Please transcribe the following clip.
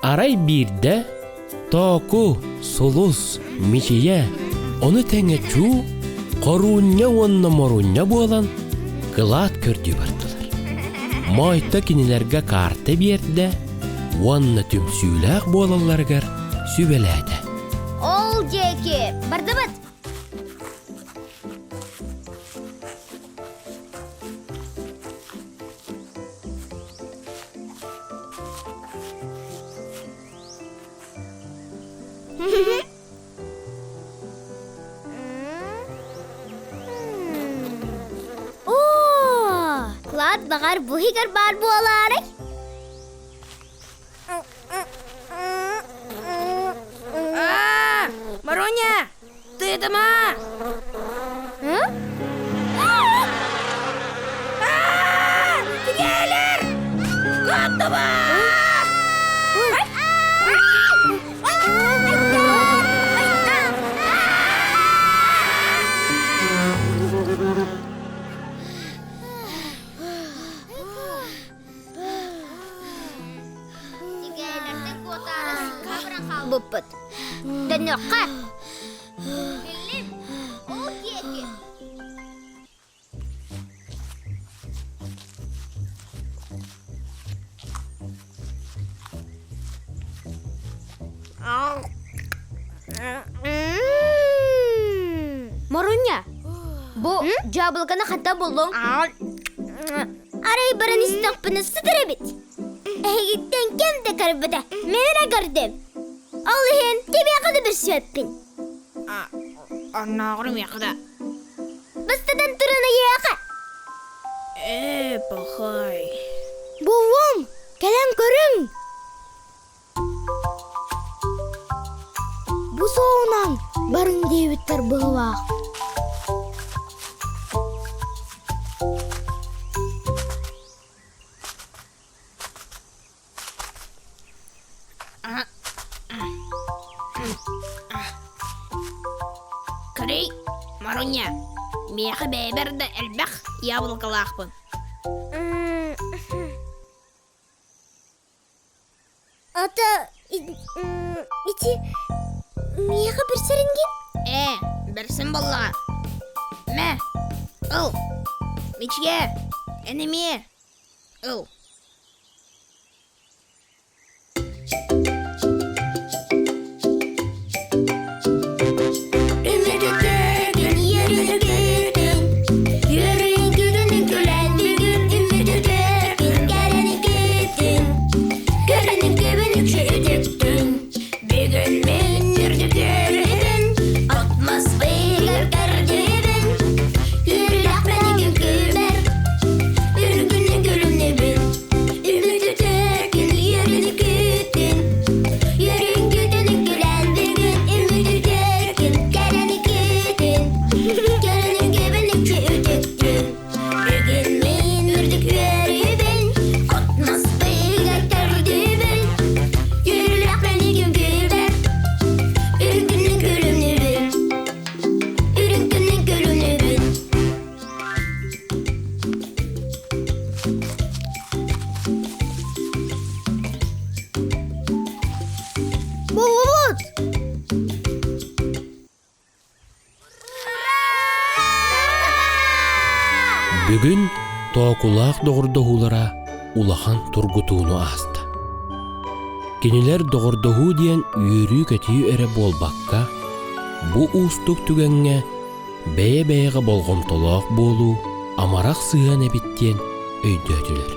Арай бирде Тооку сулус мичие оны теңечу коруння онна моруння болан Кылаат көрдү бартылар. Майта кинилерге карта берде, онна түмсүйләк болаларгар сүбеләде. Ол жеки, бардыбыт. Кылаат багар бухигар бар буалары. Маруня, ты дома? Тигелер! Готова! Буппут. Дөньякка. Билим. Ол жеки. Маруня, бу жабылганы кандай болдуң? Арай бирин истакпыны сыдыры бит. Эгиттен кемде карбыда? Менен көрдүм. Ал hen тебе кады бир сөппин. Анагырым якыда. Бастадан тураны яка. Бахай. Бувум, келем көрүң. Бу соонан барын дебиттер быгылак. Крей, Маруня, меха бейберді әлбәқ ябылғалақпын. Ата, ити, меха бір сәрінген? Бірсін болға. Мә, ұл, мечге, әнеме, ұл. Бүгін Тоокулаак догурдохулара улахан тургутууну аста. Кинилер доғырдоғу диен үйірі көтіі өрі болбаққа, бұ ұстық түгенге бәе-бәеға болғымтолақ болу, амарақ сыған әбіттен өйдөтілер.